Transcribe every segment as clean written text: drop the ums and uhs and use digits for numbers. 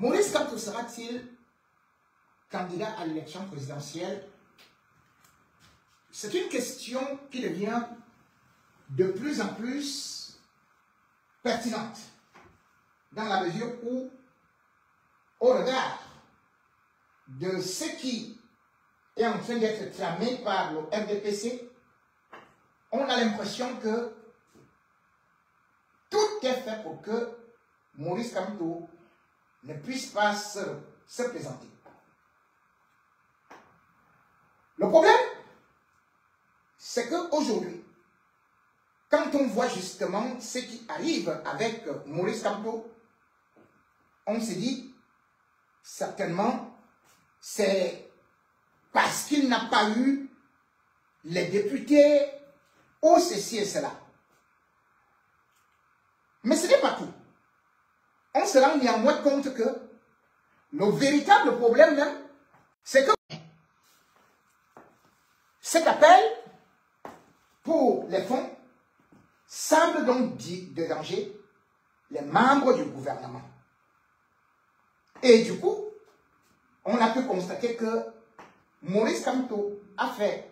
Maurice Kamto sera-t-il candidat à l'élection présidentielle? C'est une question qui devient de plus en plus pertinente, dans la mesure où, au regard de ce qui est en train d'être tramé par le RDPC, on a l'impression que tout est fait pour que Maurice Kamto ne puisse pas se présenter. Le problème, c'est qu'aujourd'hui, quand on voit justement ce qui arrive avec Maurice Kamto, on se dit, certainement, c'est parce qu'il n'a pas eu les députés ou ceci et cela. Mais ce n'est pas tout. On se rend néanmoins compte que le véritable problème même, c'est que cet appel pour les fonds semble donc déranger les membres du gouvernement. Et du coup, on a pu constater que Maurice Kamto a fait,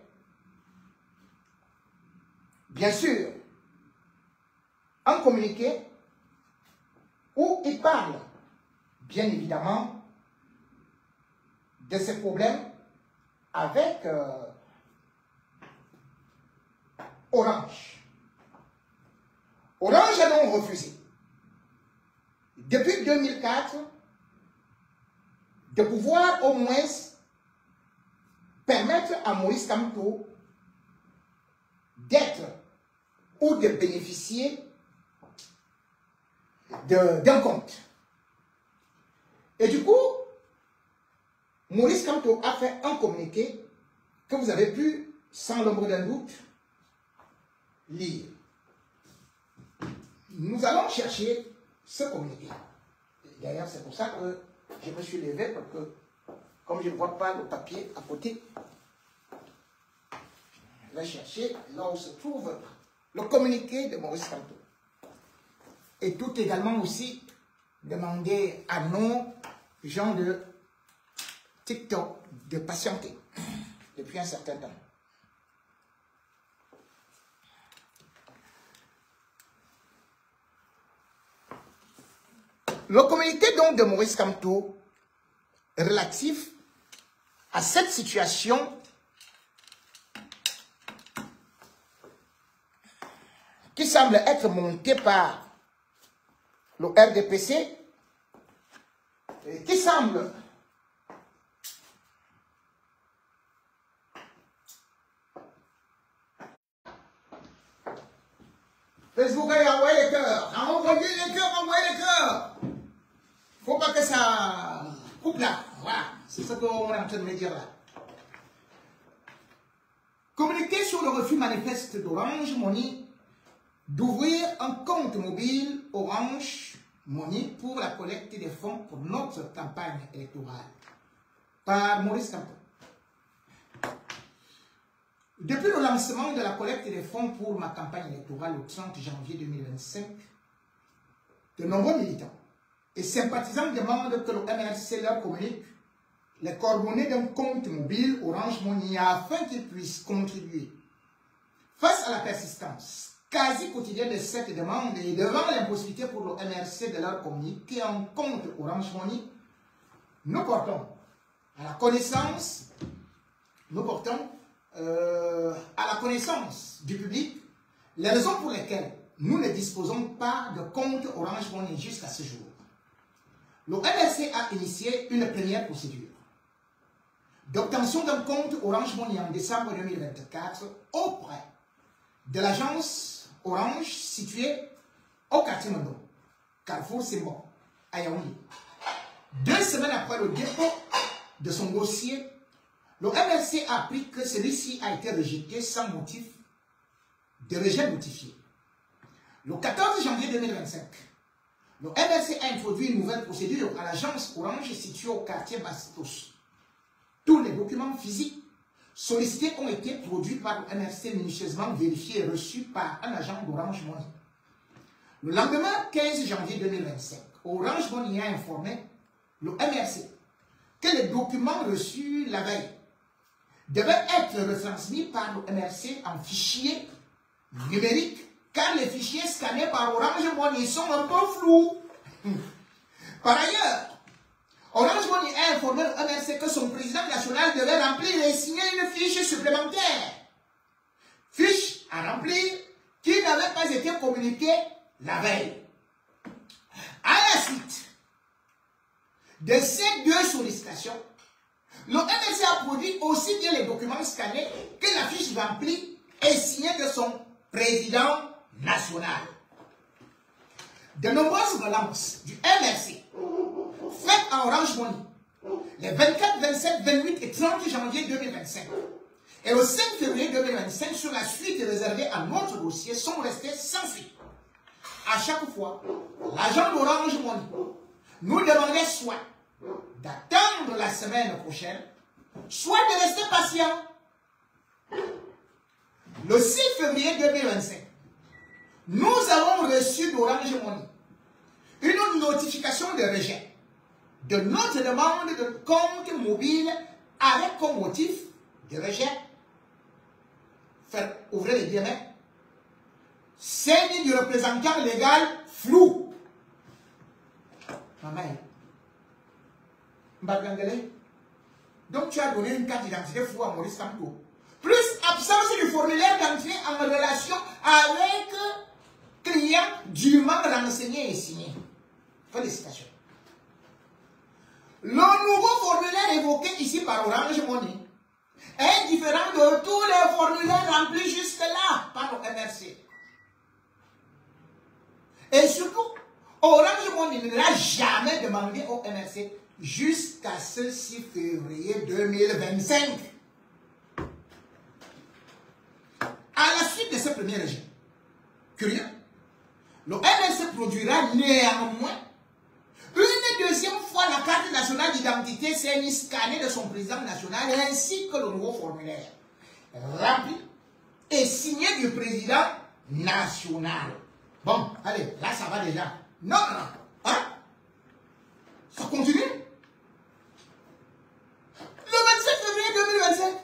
bien sûr, un communiqué où il parle, bien évidemment, de ces problèmes avec Orange. Orange a donc refusé, depuis 2004, de pouvoir au moins permettre à Maurice Kamto d'être ou de bénéficier d'un compte. Et du coup, Maurice Kamto a fait un communiqué que vous avez pu, sans l'ombre d'un doute, lire. Nous allons chercher ce communiqué. D'ailleurs, c'est pour ça que je me suis levé, parce que comme je ne vois pas le papier à côté, je vais chercher là où se trouve le communiqué de Maurice Kamto. Et tout également aussi demander à nos gens de TikTok de patienter depuis un certain temps. Le communiqué donc de Maurice Kamto relatif à cette situation qui semble être montée par le RDPC, et qui semble Facebook a envoyé les cœurs, a envoyé les cœurs, envoyé les cœurs. Faut pas que ça coupe là. Voilà, c'est ce qu'on est en train de me dire là. Communiquer sur le refus manifeste d'Orange Money d'ouvrir un compte mobile Orange Money pour la collecte des fonds pour notre campagne électorale par Maurice Kamto. Depuis le lancement de la collecte des fonds pour ma campagne électorale le 30 janvier 2025, de nombreux militants et sympathisants demandent que le MRC leur communique les coordonnées d'un compte mobile Orange Money afin qu'ils puissent contribuer. Face à la persistance quasi quotidienne de cette demande et devant l'impossibilité pour le MRC de leur communiquer un compte Orange Money, nous portons à la connaissance, du public les raisons pour lesquelles nous ne disposons pas de compte Orange Money jusqu'à ce jour. Le MRC a initié une première procédure d'obtention d'un compte Orange Money en décembre 2024 auprès de l'agence Orange située au quartier Mondo, Carrefour Simon, à Yaoundé. 2 semaines après le dépôt de son dossier, le MRC a appris que celui-ci a été rejeté sans motif de rejet notifié. Le 14 janvier 2025, le MRC a introduit une nouvelle procédure à l'agence Orange située au quartier Bastos. Tous les documents physiques sollicités ont été produits par le MRC minutieusement vérifiés et reçus par un agent d'Orange Money. Le lendemain 15 janvier 2025, Orange Money a informé le MRC, que les documents reçus la veille devaient être retransmis par le MRC en fichier numérique, car les fichiers scannés par Orange Money sont un peu flous. Par ailleurs, Orange Money a informé le MRC que son président national devait remplir et signer une fiche supplémentaire. Fiche à remplir qui n'avait pas été communiquée la veille. À la suite de ces deux sollicitations, le MRC a produit aussi bien les documents scannés que la fiche remplie et signée de son président national. De nombreuses relances du MRC faites à Orange Money les 24, 27, 28 et 30 janvier 2025 et le 5 février 2025 sur la suite réservée à notre dossier sont restées sans suite. À chaque fois, l'agent d'Orange Money nous demandait soit d'attendre la semaine prochaine, soit de rester patient. Le 6 février 2025, nous avons reçu d'Orange Money une notification de rejet de notre demande de compte mobile avec comme motif de rejet, faire ouvrir les guillemets, c'est du représentant légal flou. Maman, donc tu as donné une carte d'identité floue à Maurice Kamto. Plus absence du formulaire d'entrée en relation avec client dûment renseigné et signé. Félicitations. Le nouveau formulaire évoqué ici par Orange Money est différent de tous les formulaires remplis jusque-là par le MRC. Et surtout, Orange Money ne l'a jamais demandé au MRC jusqu'à ce 6 février 2025. À la suite de ce premier rejet, curieux, le MRC produira néanmoins une deuxième fois la carte nationale d'identité CNI scannée de son président national ainsi que le nouveau formulaire rempli et signé du président national. Bon, allez, là ça va déjà. Non, non, hein? Ça continue. Le 27 février 2025,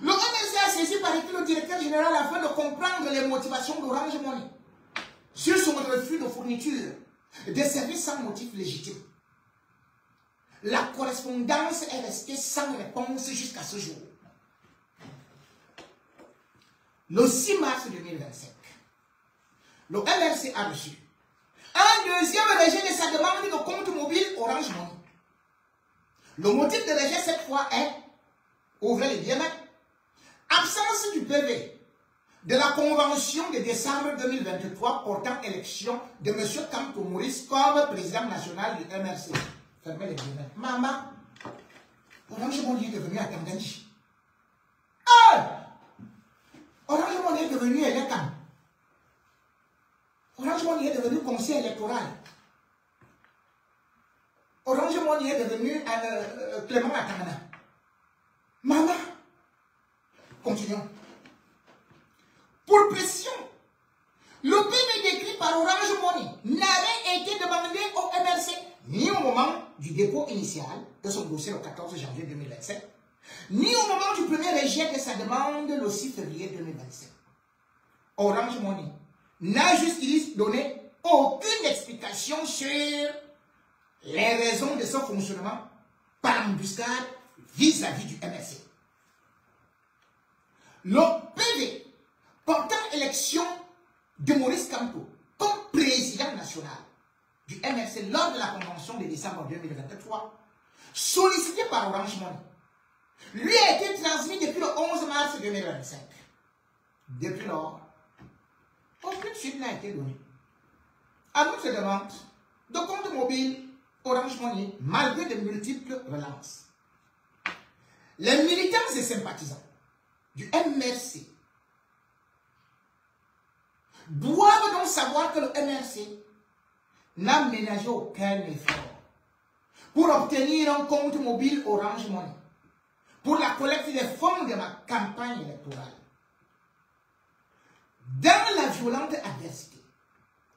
le MRC a saisi par écrit le directeur général afin de comprendre les motivations d'Orange Money sur son refus de fourniture des services sans motif légitime. La correspondance est restée sans réponse jusqu'à ce jour. Le 6 mars 2025, le MRC a reçu un deuxième rejet de sa demande de compte mobile Orange Money. Le motif de rejet cette fois est, ouvrez les guillemets, absence du PV de la convention de décembre 2023 portant élection de M. Kamto Maurice comme président national du MRC. Fermez les guillemets. Maman, Orange Money est devenu à Tanganyika. Orange Money est devenu électant. Orange Money est devenu conseil électoral. Orange Money est devenu Clément Atangana. Maman, continuons. Pour pression, le PV décrit par Orange Money n'avait été demandé au MRC ni au moment du dépôt initial de son dossier le 14 janvier 2027, ni au moment du premier rejet de sa demande le 6 février 2027. Orange Money n'a jusqu'ici donné aucune explication sur les raisons de ce fonctionnement par embuscade vis-à-vis du MRC. Le PV portant élection de Maurice Kamto comme président national du MRC lors de la convention de décembre 2023, sollicité par Orange Money, lui a été transmis depuis le 11 mars 2025. Depuis lors, aucune suite n'a été donnée. À notre demande de compte mobile Orange Money, malgré de multiples relances. Les militants et sympathisants du MRC doivent donc savoir que le MRC n'a ménagé aucun effort pour obtenir un compte mobile Orange Money pour la collecte des fonds de ma campagne électorale. Dans la violente adversité,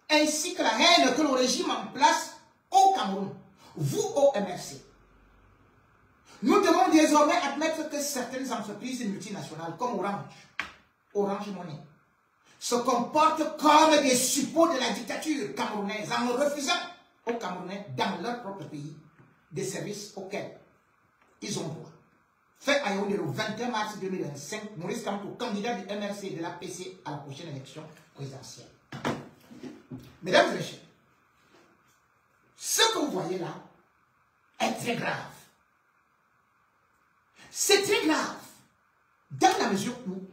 ainsi que la haine que le régime en place au Cameroun, vous au MRC, nous devons désormais admettre que certaines entreprises multinationales comme Orange Money, se comportent comme des suppôts de la dictature camerounaise en refusant aux Camerounais dans leur propre pays des services auxquels ils ont droit. Fait à Yaoundé le 21 mars 2025, Maurice Kamto, candidat du MRC et de l'APC à la prochaine élection présidentielle. Mesdames et messieurs, ce que vous voyez là est très grave. C'est très grave dans la mesure où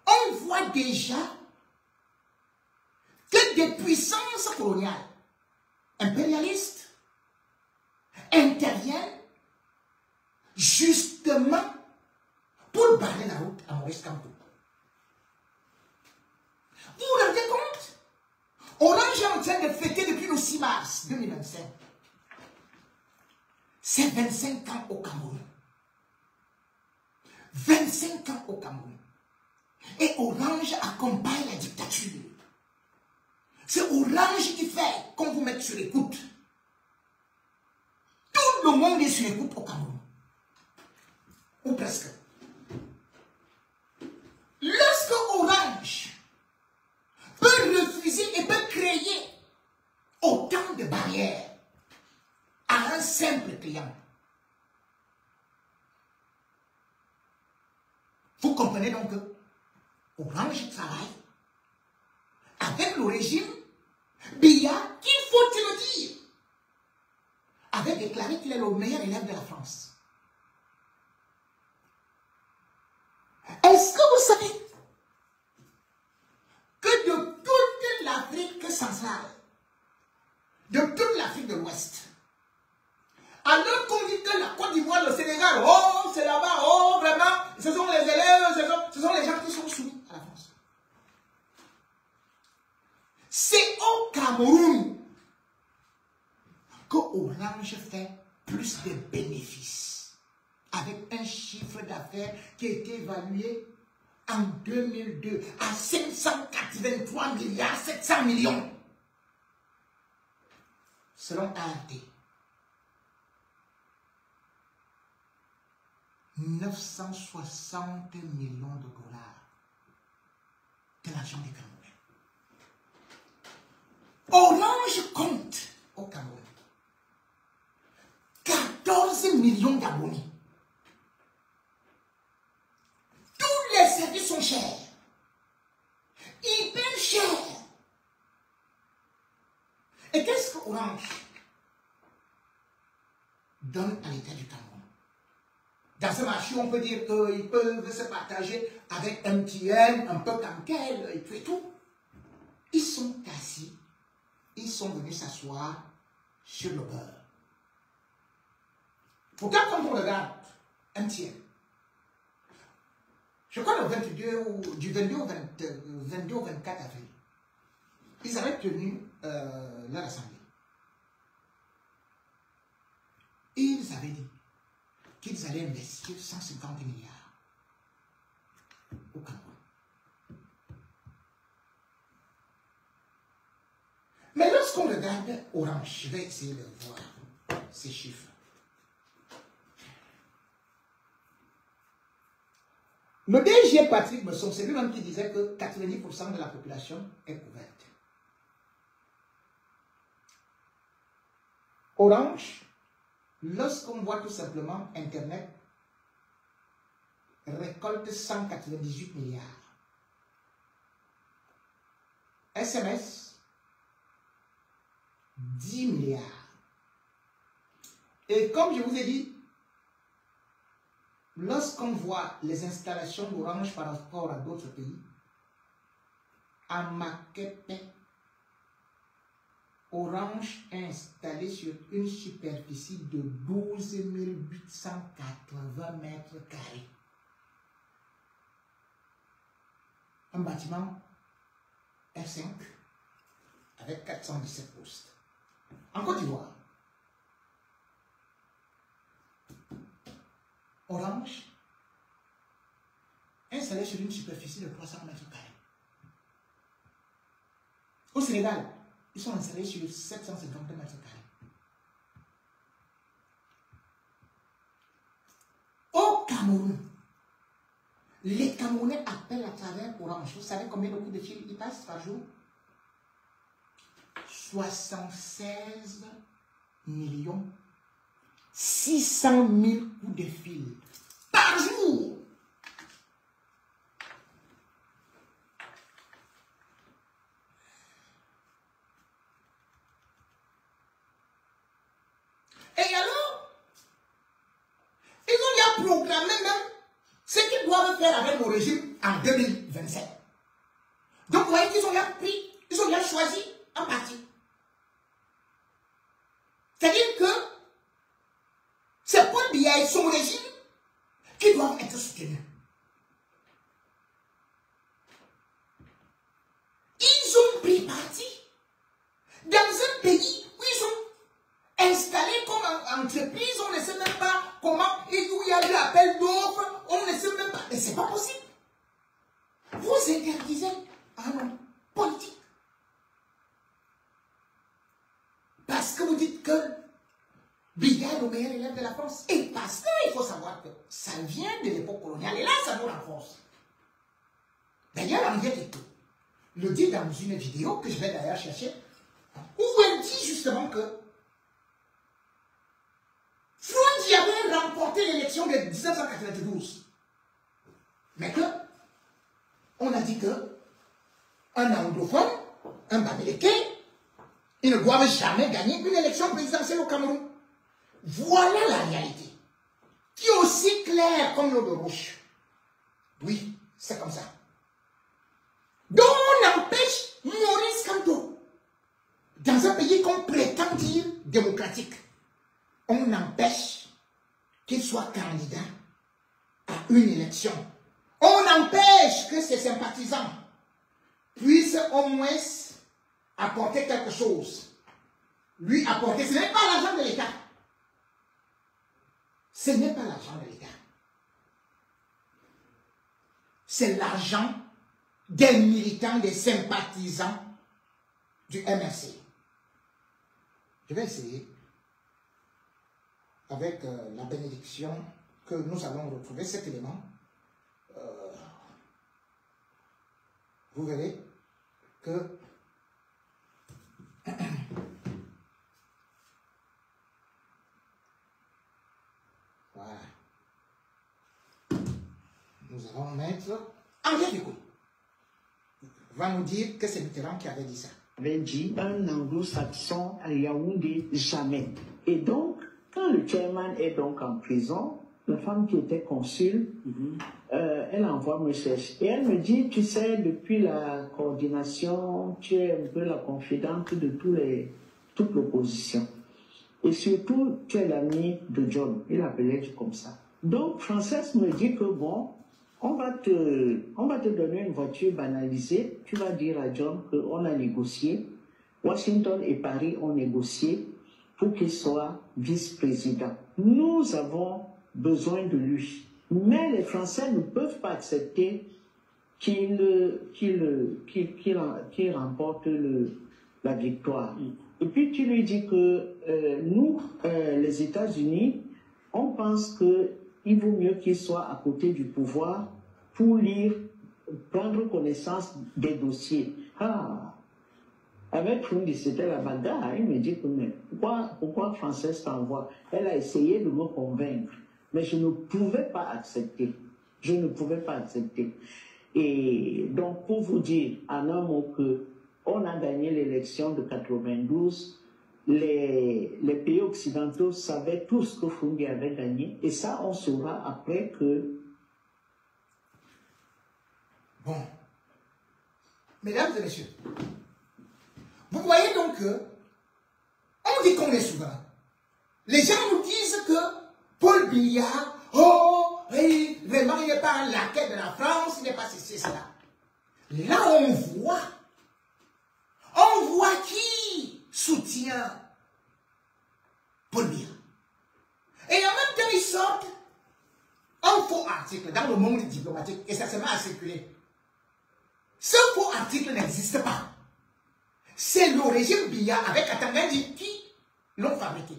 on voit déjà que des puissances coloniales impérialistes interviennent justement pour barrer la route à Maurice Kamto. Vous vous rendez compte? Orange est en train de fêter depuis le 6 mars 2025. C'est 25 ans au Cameroun. 25 ans au Cameroun. Et Orange accompagne la dictature. C'est Orange qui fait qu'on vous mette sur écoute. Tout le monde est sur écoute au Cameroun. Ou presque. Lorsque Orange peut refuser et peut créer autant de barrières à un simple client, vous comprenez donc que Orange travaille avec le régime Biya, qu'il faut le dire, avait déclaré qu'il est le meilleur élève de la France. Est-ce que vous savez que de toute l'Afrique centrale, de toute l'Afrique de l'Ouest, alors qu'on dit que la Côte d'Ivoire, le Sénégal, oh, c'est là-bas, oh, vraiment, ce sont les élèves, ce sont les gens qui sont soumis à la France. C'est au Cameroun que Orange fait plus de bénéfices, avec un chiffre d'affaires qui a été évalué en 2002 à 583 milliards 700 millions, selon ART. 960 millions de dollars de l'argent des Camerounais. Orange compte au Cameroun 14 millions d'abonnés. Tous les services sont chers, hyper chers. Et qu'est-ce que Orange donne à l'État du Cameroun? Dans ce marché, on peut dire qu'ils peuvent se partager avec MTN, un peu comme quel, et tout. Ils sont assis, ils sont venus s'asseoir sur le beurre. Pourtant, quand on regarde MTN, je crois du 22 au 24 avril, ils avaient tenu leur assemblée. Et ils avaient dit qu'ils allaient investir 150 milliards au Cameroun. Mais lorsqu'on regarde Orange, je vais essayer de voir ces chiffres. Le DG Patrick Besson, c'est lui-même qui disait que 90% de la population est couverte. Orange, lorsqu'on voit tout simplement Internet, récolte 198 milliards. SMS, 10 milliards. Et comme je vous ai dit, lorsqu'on voit les installations d'Orange par rapport à d'autres pays, à Makepe, Orange est installé sur une superficie de 12 880 mètres carrés. Un bâtiment R5 avec 417 postes. En Côte d'Ivoire, Orange est installé sur une superficie de 300 mètres carrés. Au Sénégal, Ils sont installés sur 750 mètres carrés. Au Cameroun, les Camerounais appellent à travers Orange. Vous savez combien de coups de fil ils passent par jour? 76 600 000 coups de fil par jour. Et alors, ils ont déjà programmé même ce qu'ils doivent faire avec le régime en 2027. Donc, vous voyez qu'ils ont déjà pris, ils ont déjà choisi un parti. C'est-à-dire que c'est Paul Biya et son régime qui doivent être soutenus. Ils ont pris parti dans un pays où ils sont installés comme entreprise, on ne sait même pas comment, et où il y a eu appel d'offres, on ne sait même pas. Mais c'est pas possible. Vous interdisez un homme politique. Parce que vous dites que Biya est le meilleur élève de la France. Et parce qu'il faut savoir que ça vient de l'époque coloniale. Et là, ça nous renforce. D'ailleurs, Henriette Eto le dit dans une vidéo que je vais d'ailleurs chercher, où elle dit justement que Frondi avait remporté l'élection de 1992. Mais que, on a dit que un anglophone, un Bamileke, ils ne doivent jamais gagner une élection présidentielle au Cameroun. Voilà la réalité, qui est aussi claire comme l'eau de roche. Oui, c'est comme ça. Donc on empêche Maurice Kamto, dans un pays qu'on prétend dire démocratique, on empêche qu'il soit candidat à une élection. On empêche que ses sympathisants puissent au moins apporter quelque chose. Lui apporter, ce n'est pas l'argent de l'État. Ce n'est pas l'argent de l'État. C'est l'argent des militants, des sympathisants du MRC. Je vais essayer, avec la bénédiction que nous allons retrouver, cet élément. Vous verrez que voilà. Nous allons mettre Henriette Eto va nous dire que c'est Mitterrand qui avait dit ça. Avait dit un anglo-saxon à Yaoundé, jamais. Et donc, quand le chairman est donc en prison, la femme qui était consul, elle envoie me chercher. Et elle me dit, tu sais, depuis la coordination, tu es un peu la confidente de toute l'opposition. Et surtout, tu es l'ami de John. Il appelait comme ça. Donc, Frances me dit que bon, on va te donner une voiture banalisée. Tu vas dire à John qu'on a négocié. Washington et Paris ont négocié pour qu'il soit vice-président. Nous avons besoin de lui. Mais les Français ne peuvent pas accepter qu'il remporte la victoire. Et puis tu lui dis que nous, les États-Unis, on pense qu'il vaut mieux qu'il soit à côté du pouvoir pour prendre connaissance des dossiers. Ah, avec Frondi, c'était la bagarre. Il me dit que mais pourquoi Française t'envoie? Elle a essayé de me convaincre, mais je ne pouvais pas accepter. Je ne pouvais pas accepter. Et donc, pour vous dire en un mot qu'on a gagné l'élection de 92, les pays occidentaux savaient tous que Frondi avait gagné, et ça, on saura après que... Bon. Mesdames et messieurs, vous voyez donc que on dit qu'on est souverain. Les gens nous disent que Paul Biya, oh, vraiment il n'est pas un laquais de la France, il n'est pas ceci, cela. Là on voit qui soutient Paul Biya. Et en même temps ils sortent un faux article dans le monde diplomatique et ça se met à circuler. Ce faux article n'existe pas. c'est le régime Biya avec Katangandji qui l'ont fabriqué.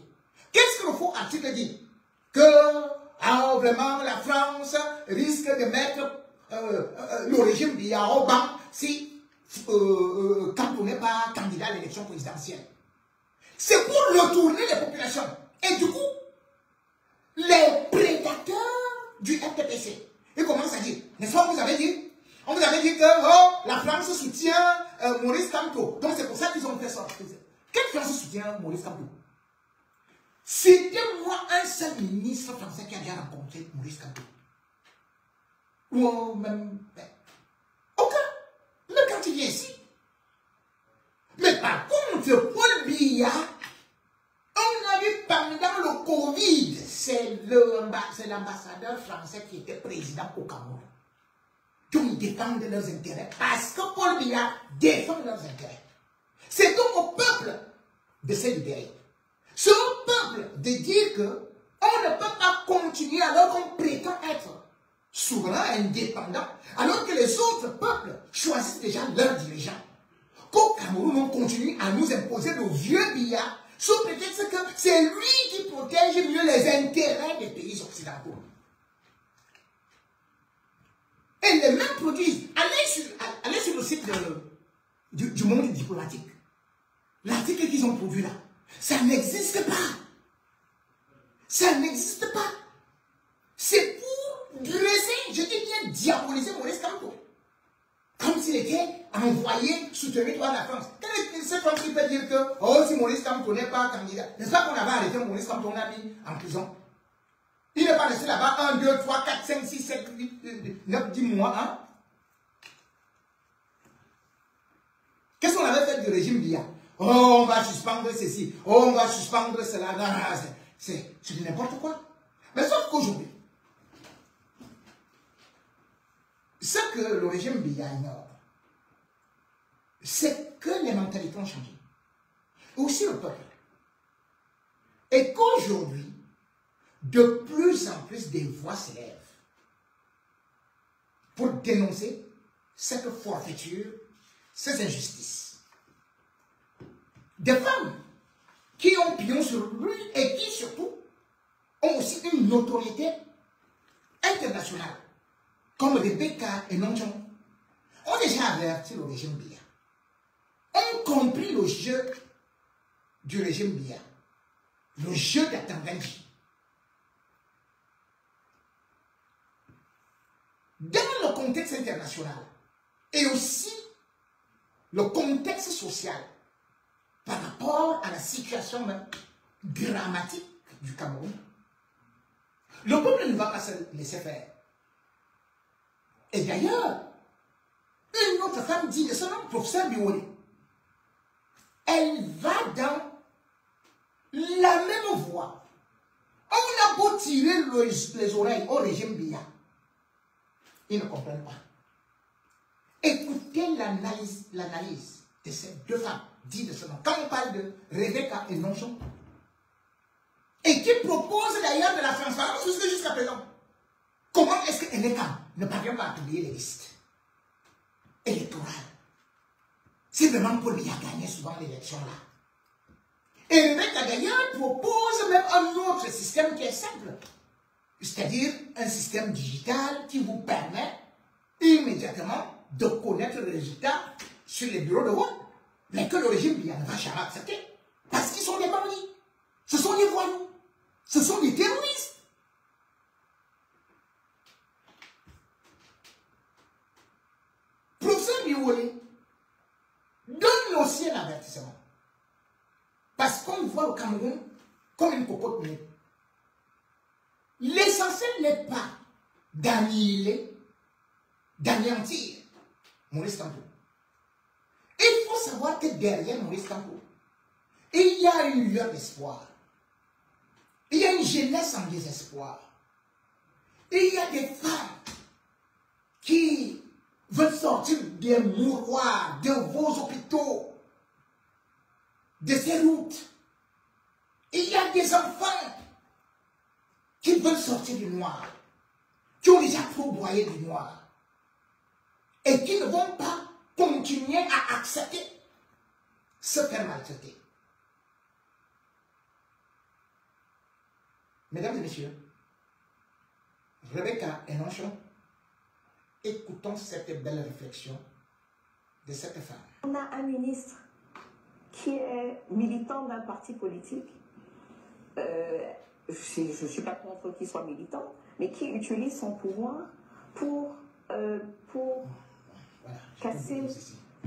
Qu'est-ce que le faux article dit? Que vraiment la France risque de mettre le régime Biya au banc si quand on n'est pas candidat à l'élection présidentielle. C'est pour retourner les populations. Et du coup, les prédateurs du FTPC, ils commencent à dire, n'est-ce pas, vous avez dit? On vous avait dit que oh, la France soutient Maurice Kamto. Donc c'est pour ça qu'ils ont fait ça. Quelle France soutient Maurice Kamto? C'était moi un seul ministre français qui a déjà rencontré Maurice Kamto. Ou même... aucun. Même quand il vient ici. Mais par contre, Paul Biya, on a vu pendant le Covid, c'est l'ambassadeur français qui était président au Cameroun. Donc ils défendent leurs intérêts parce que Paul Biya défend leurs intérêts. C'est donc au peuple de se libérer. C'est au peuple de dire que on ne peut pas continuer alors qu'on prétend être souverain, indépendant, alors que les autres peuples choisissent déjà leurs dirigeants. Qu'au Cameroun, on continue à nous imposer le vieux Biya sous prétexte que c'est lui qui protège mieux les intérêts des pays occidentaux. Et les mêmes produisent. Allez sur le site du monde diplomatique. L'article qu'ils ont produit là, ça n'existe pas. Ça n'existe pas. C'est pour dresser, je dis bien diaboliser Maurice Kamto. Comme s'il était envoyé soutenir toi la France. Quel est ce France qui peut dire que, oh, si Maurice Kamto n'est pas candidat, n'est-ce pas qu'on avait arrêté Maurice Kamto, on l'a mis en prison? Il n'est pas resté là-bas 1, 2, 3, 4, 5, 6, 7, 8, 9, 10 mois. Hein? Qu'est-ce qu'on avait fait du régime Biya? Oh, on va suspendre ceci. Oh, on va suspendre cela. Non, c'est n'importe quoi. Mais sauf qu'aujourd'hui, ce que le régime Biya ignore, c'est que les mentalités ont changé. Aussi le peuple. Et qu'aujourd'hui, de plus en plus des voix s'élèvent pour dénoncer cette forfaiture, ces injustices. Des femmes qui ont pignon sur lui et qui surtout ont aussi une notoriété internationale, comme Rebecca et Nonchon, ont déjà averti le régime Biya, ont compris le jeu du régime Biya, le jeu d'Atangandji. Dans le contexte international et aussi le contexte social par rapport à la situation même dramatique du Cameroun, le peuple ne va pas se laisser faire. Et d'ailleurs, une autre femme dit de son nom, professeur Biwoli, elle va dans la même voie. On a beau tirer les oreilles au régime Biya, ils ne comprennent pas. Écoutez l'analyse de ces deux femmes dites de ce nom. Quand on parle de Rebecca et Nonchon, et qui propose d'ailleurs de la transparence jusqu'à présent. Comment est-ce que Eneka ne parvient pas à publier les listes électorales? C'est vraiment Paul Biya a gagné souvent l'élection là. Et Rebecca d'ailleurs propose même un autre système qui est simple. C'est-à-dire un système digital qui vous permet immédiatement de connaître le résultat sur les bureaux de vote, mais que le régime Biya ne va jamais accepter. Parce qu'ils sont des bandits. Ce sont des voyous. Ce sont des terroristes. Professeur Biwoli donne aussi un avertissement. Parce qu'on voit le Cameroun comme une cocotte minute. L'essentiel n'est pas d'annihiler, d'anéantir Maurice Kamto. Il faut savoir que derrière Maurice Kamto, il y a une lueur d'espoir. Il y a une jeunesse en désespoir. Il y a des femmes qui veulent sortir des mouroirs, de vos hôpitaux, de ces routes. Il y a des enfants qui veulent sortir du noir, qui ont déjà trop broyé du noir, et qui ne vont pas continuer à accepter se faire maltraiter. Mesdames et messieurs, Rebecca Enonchon, écoutons cette belle réflexion de cette femme. On a un ministre qui est militant d'un parti politique. Je ne suis pas contre qu'il soit militant, mais qui utilise son pouvoir pour Voilà, casser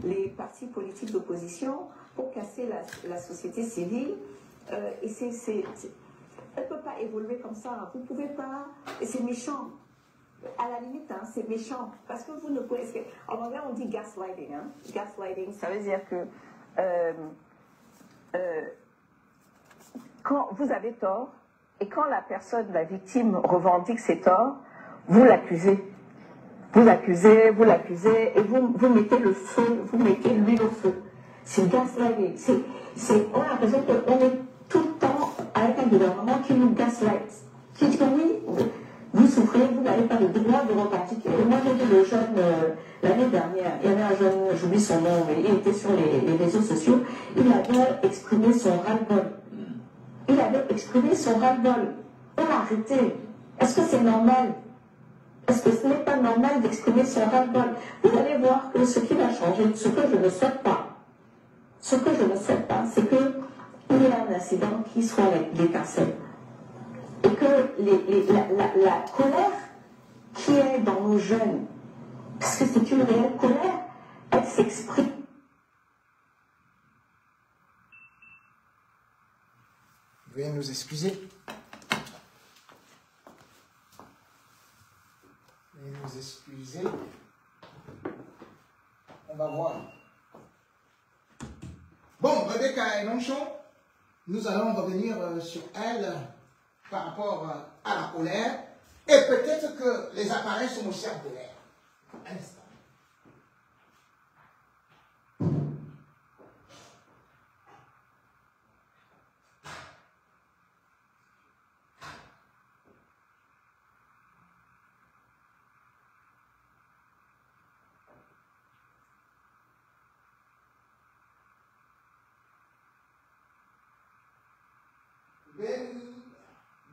les partis politiques d'opposition, pour casser la société civile. Et elle ne peut pas évoluer comme ça. Vous ne pouvez pas. Et c'est méchant. À la limite, hein, c'est méchant. Parce que vous ne pouvez. En anglais, on dit gaslighting. Hein. Gaslighting, ça veut dire que quand vous avez tort, et quand la personne, la victime, revendique ses torts, vous l'accusez. Vous l'accusez, et vous mettez le feu, vous mettez l'huile au feu. C'est gaslighting. On a l'impression qu'on est tout le temps avec un gouvernement qui nous gaslight. Qui dit que oui, vous souffrez, vous n'avez pas le droit de revendiquer. Moi, j'ai vu le jeune, l'année dernière, il y avait un jeune, j'oublie son nom, mais il était sur les réseaux sociaux, il avait exprimé son ras-le-bol. Il avait exprimé son ras-le-bol. On l'a arrêté. Est-ce que c'est normal? Est-ce que ce n'est pas normal d'exprimer son ras-le-bol? Vous allez voir que ce qui va changer, ce que je ne souhaite pas, c'est qu'il y ait un incident qui soit l'étincelle. Et que la colère qui est dans nos jeunes, parce que c'est une réelle colère, elle s'exprime. Veuillez nous excuser. Veuillez nous excuser. On va voir. Bon, Rebecca Enonchon, nous allons revenir sur elle par rapport à la colère. Et peut-être que les appareils sont aussi en colère. Un instant.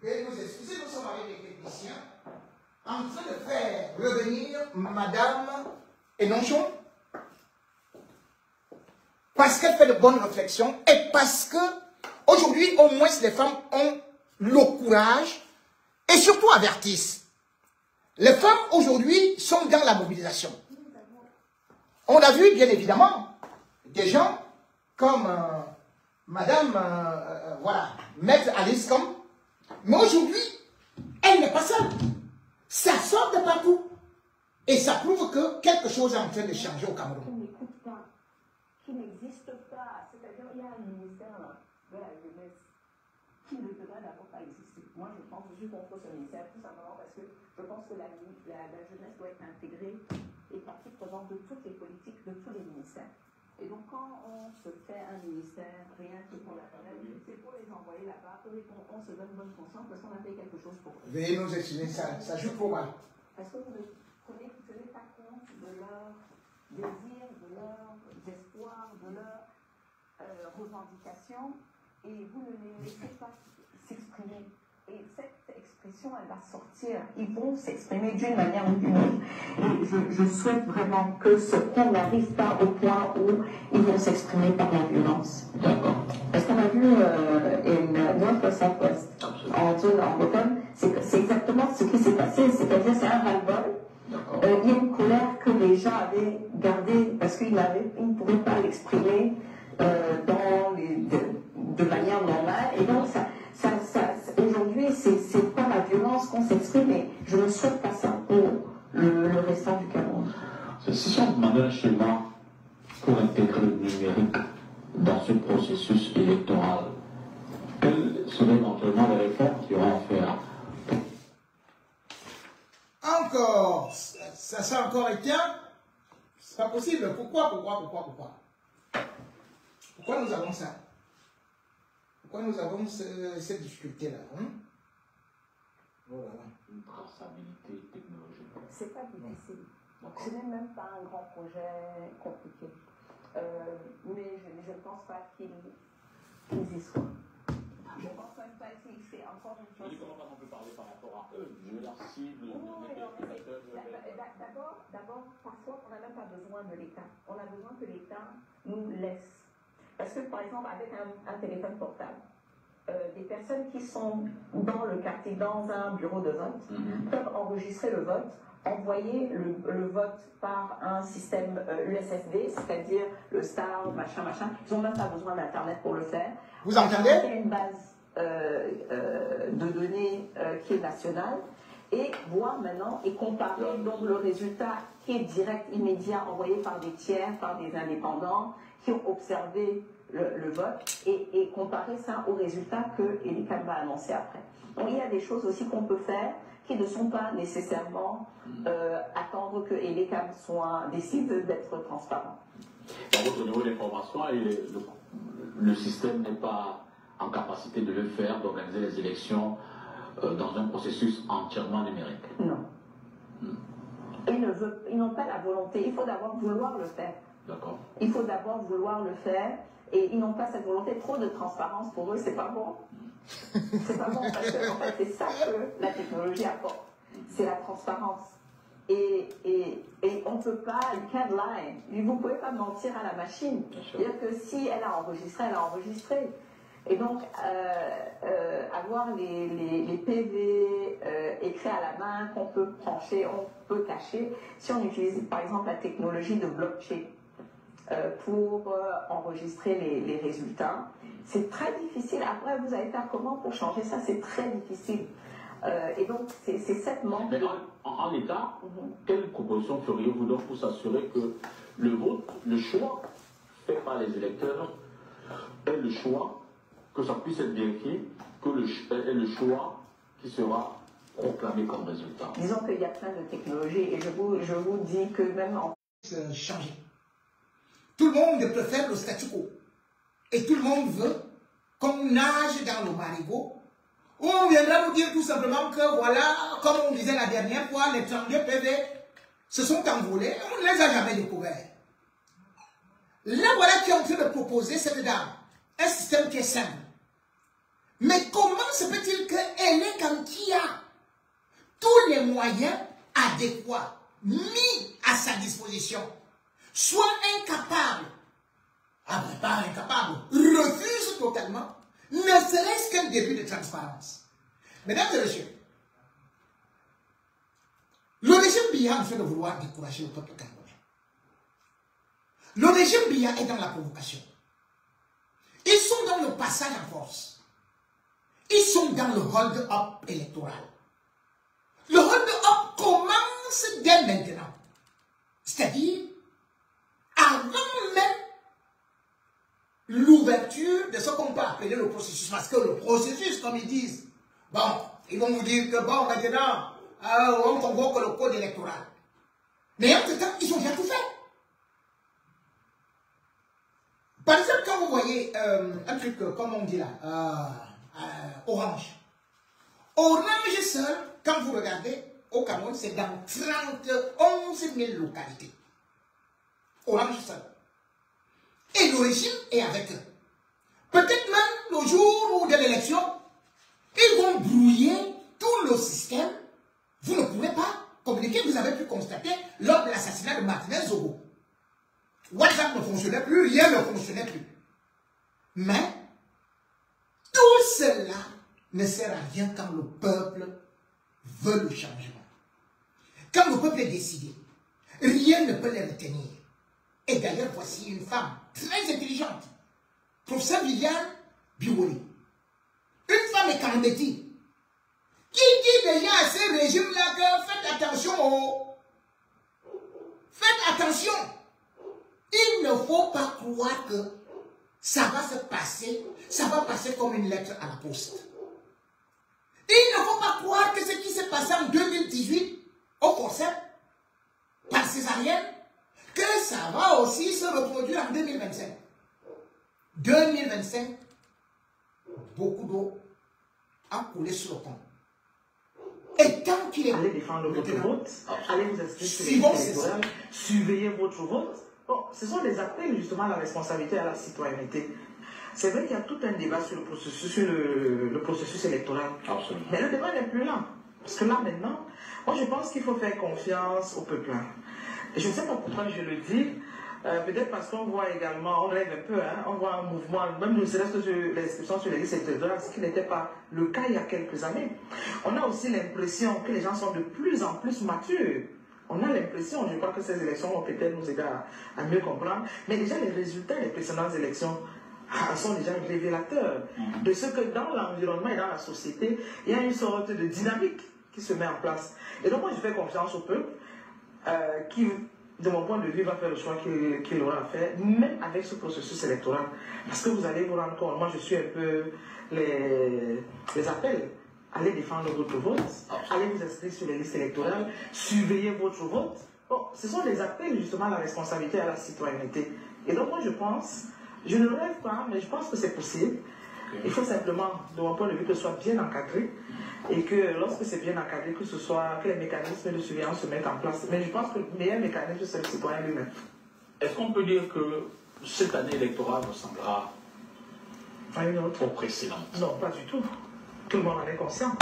Veuillez nous excuser, nous sommes avec les techniciens en train de faire revenir Madame Enonchon parce qu'elle fait de bonnes réflexions et parce que aujourd'hui, au moins, les femmes ont le courage et surtout avertissent. Les femmes aujourd'hui sont dans la mobilisation. On a vu, bien évidemment, des gens comme Madame, voilà, Maître Alice Comme. Mais aujourd'hui, elle n'est pas seule. Ça sort de partout. Et ça prouve que quelque chose est en train de changer au Cameroun. Qui n'écoute pas, qui n'existe pas. C'est-à-dire, il y a un ministère de la jeunesse qui ne devrait d'abord pas exister. Moi, je pense que je suis contre ce ministère, tout simplement parce que je pense que la jeunesse doit être intégrée et partie prenante de toutes les politiques, de tous les ministères. Et donc, quand on se fait un ministère, rien que pour la jeunesse, c'est pour les envoyer là-bas, pour qu'on se donne bonne conscience parce qu'on a fait quelque chose pour eux. Veuillez nous expliquer ça joue pour moi. Parce que vous ne tenez pas compte de leurs désirs, de leurs espoirs, de leurs revendications, et vous ne les laissez pas s'exprimer. Et cette expression, elle va sortir. Ils vont s'exprimer d'une manière ou d'une autre. Et je souhaite vraiment qu'on n'arrive pas au point où ils vont s'exprimer par la violence. D'accord. Parce qu'on a vu North Southwest, en zone anglophone, c'est exactement ce qui s'est passé. C'est-à-dire, c'est un ras-le-bol. Il y a une colère que les gens avaient gardée parce qu'ils ne pouvaient pas l'exprimer de manière normale. Et donc, aujourd'hui, c'est par la violence qu'on s'exprime, et je ne souhaite pas ça pour le restant du Cameroun. Si on demandait un schéma pour intégrer le numérique dans ce processus électoral, quelles seraient éventuellement les réformes qu'il y aura à faire? Encore, ça encore été un. C'est pas possible. Pourquoi nous avons ça? Pourquoi nous avons cette difficulté-là, hein? Oh là là. Une traçabilité technologique. C'est pas difficile. Ce n'est même pas un grand projet compliqué. mais je ne pense pas qu'ils y soient. Je ne pense même pas que c'est encore une chose. Comment on peut parler par rapport à eux? Je veux leur cible, D'abord, parfois, on n'a même pas besoin de l'État. On a besoin que l'État nous laisse. Parce que, par exemple, avec un téléphone portable, des personnes qui sont dans le quartier, dans un bureau de vote, peuvent enregistrer le vote, envoyer le vote par un système USSD, c'est-à-dire le STAR, machin. Ils n'ont même pas besoin d'Internet pour le faire. Vous entendez? Il y a une base de données qui est nationale et voir maintenant et comparer donc le résultat qui est direct, immédiat, envoyé par des tiers, par des indépendants qui ont observé le vote et comparer ça aux résultats que ELECAM va annoncer après. Donc il y a des choses aussi qu'on peut faire qui ne sont pas nécessairement attendre que ELECAM décide d'être transparent. Par contre, au niveau des formations, le système n'est pas en capacité de le faire, d'organiser les élections dans un processus entièrement numérique. Non. Ils n'ont pas la volonté. Il faut d'abord vouloir le faire. D'accord. Il faut d'abord vouloir le faire et ils n'ont pas cette volonté. Trop de transparence pour eux, c'est pas bon. C'est pas bon parce que en fait, c'est ça que la technologie apporte. C'est la transparence. Et on ne peut pas, you can't lie. Vous ne pouvez pas mentir à la machine. C'est-à-dire que si elle a enregistré, elle a enregistré. Et donc, avoir les PV écrits à la main, qu'on peut trancher, on peut cacher, si on utilise par exemple la technologie de blockchain pour enregistrer les résultats, c'est très difficile. Après, vous allez faire comment pour changer ça? C'est très difficile. Et donc, c'est cette manque. Mais en l'état, quelle proposition feriez-vous donc pour s'assurer que le vote, le choix fait par les électeurs est le choix, que ça puisse être vérifié, que est le choix qui sera proclamé comme résultat? Disons qu'il y a plein de technologies et je vous dis que même en... Changer. Tout le monde préfère le statu quo. Et tout le monde veut qu'on nage dans le marigot. Ou on viendra nous dire tout simplement que voilà, comme on disait la dernière fois, les 32 PV se sont envolés. On ne les a jamais découverts. Là, voilà qui est en train de proposer cette dame. Un système qui est simple. Mais comment se peut-il qu'ELECAM qui a tous les moyens adéquats mis à sa disposition soit incapable, pas incapable, refuse totalement, ne serait-ce qu'un début de transparence. Mesdames et messieurs, le régime Biya est en train de vouloir décourager le peuple camerounais. Le régime Biya est dans la provocation. Ils sont dans le passage en force. Ils sont dans le hold-up électoral. Le hold-up commence dès maintenant. C'est-à-dire, avant même l'ouverture de ce qu'on peut appeler le processus. Parce que le processus, comme ils disent, bon, ils vont vous dire que bon, maintenant, on convoque le code électoral. Mais entre-temps, ils ont déjà tout fait. Par exemple, quand vous voyez un truc, comme on dit là, Orange. Orange seul, quand vous regardez, au Cameroun, c'est dans 31 000 localités. Orange seul. Et le régime est avec eux. Peut-être même le jour de l'élection, ils vont brouiller tout le système. Vous ne pouvez pas communiquer. Vous avez pu constater lors de l'assassinat de Martinez Zogo. WhatsApp ne fonctionnait plus, rien ne fonctionnait plus. Mais tout cela ne sert à rien quand le peuple veut le changement. Quand le peuple est décidé, rien ne peut les retenir. Et d'ailleurs, voici une femme très intelligente, professeur Viviane Biwoli. Une femme économétique qui dit déjà à ces régimes-là que faites attention. Faites attention. Il ne faut pas croire que ça va se passer, ça va passer comme une lettre à la poste. Il ne faut pas croire que ce qui s'est passé en 2018 au concept par césarienne, que ça va aussi se reproduire en 2025. 2025, beaucoup d'eau a coulé sur le pont. Et tant qu'il est... Allez défendre votre vote, allez vous inscrire sur les électorales, surveillez votre vote. Bon, ce sont des appels justement à la responsabilité et à la citoyenneté. C'est vrai qu'il y a tout un débat sur le processus électoral. Absolument. Mais le débat n'est plus là. Parce que là maintenant, moi je pense qu'il faut faire confiance au peuple. Et je ne sais pas pourquoi je le dis. Peut-être parce qu'on voit également, on rêve un peu, hein, on voit un mouvement, même ne serait-ce que sur l'inscription sur les listes électorales, ce qui n'était pas le cas il y a quelques années. On a aussi l'impression que les gens sont de plus en plus matures. On a l'impression, je crois que ces élections vont peut-être nous aider à mieux comprendre, mais déjà les résultats des précédentes élections sont déjà révélateurs de ce que dans l'environnement et dans la société, il y a une sorte de dynamique qui se met en place. Et donc moi je fais confiance au peuple qui, de mon point de vue, va faire le choix qu'il aura à faire, même avec ce processus électoral. Parce que vous allez vous rendre compte, moi je suis un peu les appels. Allez défendre votre vote, allez vous inscrire sur les listes électorales, surveillez votre vote. Bon, ce sont des appels justement à la responsabilité et à la citoyenneté. Et donc moi je pense, je ne rêve pas, mais je pense que c'est possible. Il faut simplement, de mon point de vue, que ce soit bien encadré et que lorsque c'est bien encadré, que les mécanismes de surveillance se mettent en place. Mais je pense que le meilleur mécanisme, c'est le citoyen lui-même. Est-ce qu'on peut dire que cette année électorale ressemblera À une autre? aux précédentes? Non, pas du tout. Tout le monde en est conscient.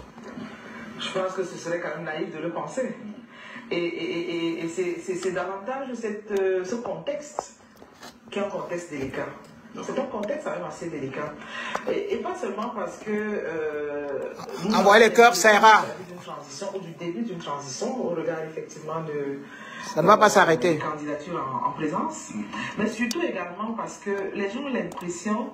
Je pense que ce serait quand même naïf de le penser. Et c'est davantage ce contexte qui est un contexte délicat. C'est un contexte quand même assez délicat. Et pas seulement parce que... envoyez les cœurs, ça ira. Du début d'une transition au regard effectivement de... Ça ne va pas s'arrêter. Candidature en présence. Mais surtout également parce que les gens ont l'impression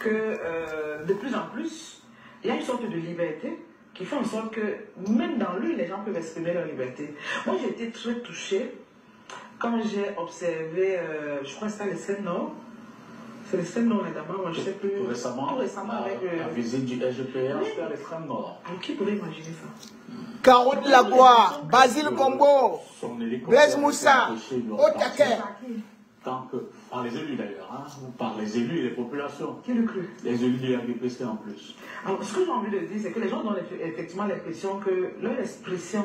que de plus en plus, il y a une sorte de liberté qui fait en sorte que même dans lui, les gens peuvent exprimer leur liberté. Moi, j'ai été très touchée quand j'ai observé, je crois que c'était l'extrême nord. C'est l'extrême nord, notamment, moi je sais plus. Tout récemment avec la visite du SGPR, oui. c'était à l'extrême nord. Alors, qui pourrait imaginer ça? Carotte Lagua, Basile Combo, Blaise Moussa, Otake. Tant que, par les élus d'ailleurs, hein, ou par les élus et les populations. Qui le crut? Les élus de l'ABPC en plus. Alors, ce que j'ai envie de dire, c'est que les gens ont effectivement l'impression que leur expression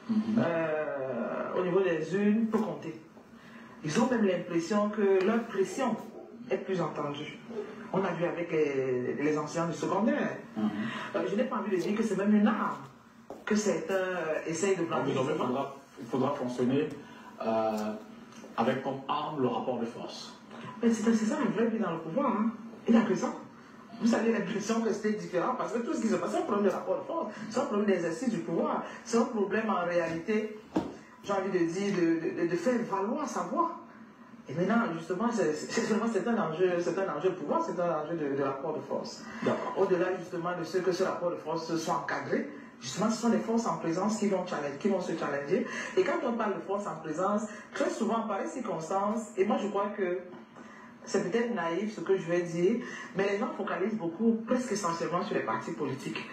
au niveau des urnes peut compter. Ils ont même l'impression que leur pression est plus entendue. On a vu avec les anciens du secondaire. Je n'ai pas envie de dire que c'est même une arme que certains essayent de brandir. Il faudra fonctionner avec comme arme le rapport de force. Mais c'est ça un vrai but dans le pouvoir. Hein. Il n'y a que ça. Vous avez l'impression que c'était différent parce que tout ce qui se passe, c'est un problème de rapport de force, c'est un problème d'exercice du pouvoir, c'est un problème en réalité, j'ai envie de dire, de faire valoir sa voix. Et maintenant, justement, c'est un enjeu de pouvoir, c'est un enjeu de rapport de force. Au-delà justement de ce que ce rapport de force soit encadré, justement, ce sont les forces en présence qui vont se challenger. Et quand on parle de force en présence, très souvent, par les circonstances, et moi je crois que c'est peut-être naïf ce que je vais dire, mais les gens focalisent beaucoup, presque essentiellement sur les partis politiques.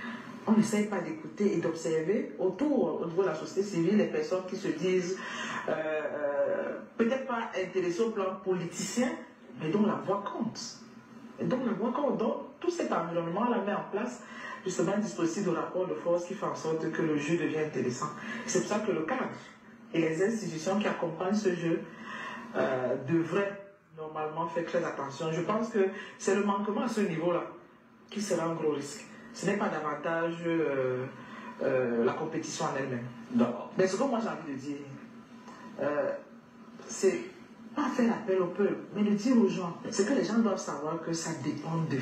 On n'essaye pas d'écouter et d'observer autour, au niveau de la société civile, les personnes qui se disent peut-être pas intéressées au plan politicien, mais dont la voix compte. Et donc la voix compte. Donc tout cet environnement la met en place justement un dispositif de rapport de force qui fait en sorte que le jeu devient intéressant. C'est pour ça que le cadre et les institutions qui accompagnent ce jeu devraient normalement faire très attention. Je pense que c'est le manquement à ce niveau-là qui sera un gros risque. Ce n'est pas davantage la compétition en elle-même. D'accord. Mais ce que moi j'ai envie de dire, c'est pas faire appel au peuple, mais de dire aux gens, c'est que les gens doivent savoir que ça dépend d'eux.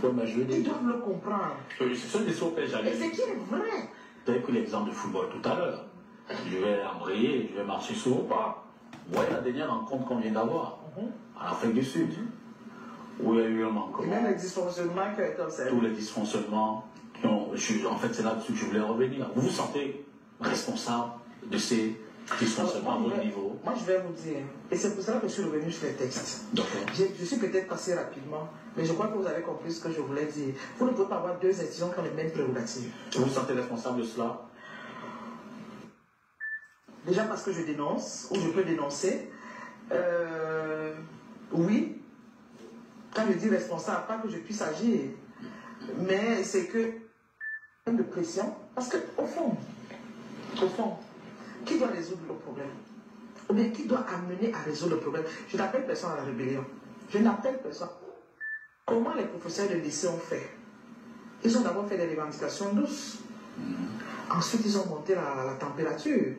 Ouais, mais je dis... Ils doivent le comprendre. C'est ce discours que j'allais Et c'est qui est vrai. Vous avez pris l'exemple de football tout à l'heure. Je vais embrayer, je vais marcher sur le pas. Vous voyez la dernière rencontre qu'on vient d'avoir, en Afrique du Sud, où il y a eu un manquement. Et même les dysfonctionnements qui ont été observés. Tous les dysfonctionnements qui ont... En fait, c'est là-dessus que je voulais revenir. Vous vous sentez responsable de ces dysfonctionnements à votre niveau? Moi, je vais vous dire, et c'est pour cela que je suis revenu sur les textes. Je suis peut-être passé rapidement, mais je crois que vous avez compris ce que je voulais dire. Vous ne pouvez pas avoir deux institutions qui ont les mêmes prérogatives. Vous vous sentez responsable de cela? Déjà parce que je dénonce, ou je peux dénoncer. Oui, quand je dis responsable, pas que je puisse agir, mais c'est que de pression, parce qu'au fond, qui doit résoudre le problème? ou bien qui doit amener à résoudre le problème. Je n'appelle personne à la rébellion. Je n'appelle personne. Comment les professeurs de lycée ont fait? Ils ont d'abord fait des revendications douces. Ensuite, ils ont monté la température.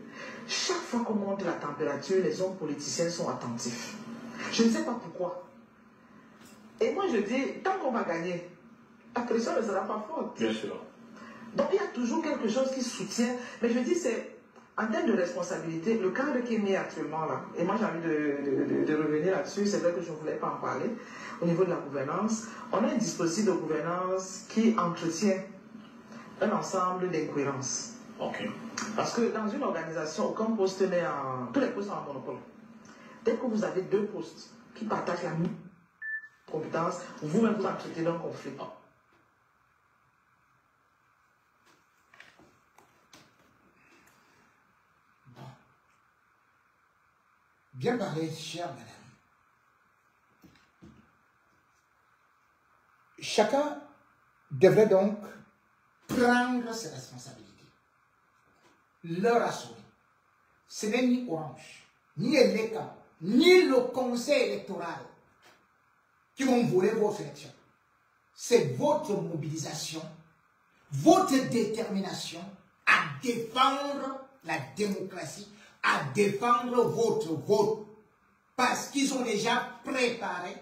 Chaque fois qu'on monte la température, les hommes politiciens sont attentifs. Je ne sais pas pourquoi. Et moi, je dis, tant qu'on va gagner, la pression ne sera pas forte. Bien sûr. Donc, il y a toujours quelque chose qui soutient. Mais je dis, c'est en termes de responsabilité, le cadre qui est mis actuellement là, et moi j'ai envie de revenir là-dessus, c'est vrai que je ne voulais pas en parler, au niveau de la gouvernance, on a un dispositif de gouvernance qui entretient un ensemble d'incohérences. Ok. Parce que dans une organisation, aucun poste n'est en... Tous les postes sont en monopole. Dès que vous avez deux postes qui partagent la même compétence, vous-même vous entretenez un conflit. Bien parlé, chère madame. Chacun devrait donc prendre ses responsabilités, leur assumer. Ce n'est ni Orange, ni l'État, ni le conseil électoral qui vont voler votre élection. C'est votre mobilisation, votre détermination à défendre la démocratie, à défendre votre vote, parce qu'ils ont déjà préparé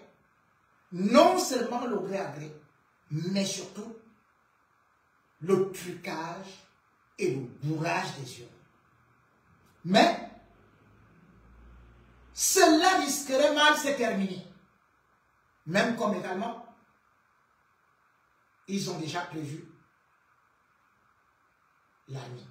non seulement le gré à gré, mais surtout le trucage et le bourrage des urnes. Mais cela risquerait mal de se terminer. Même comme également, ils ont déjà prévu la nuit.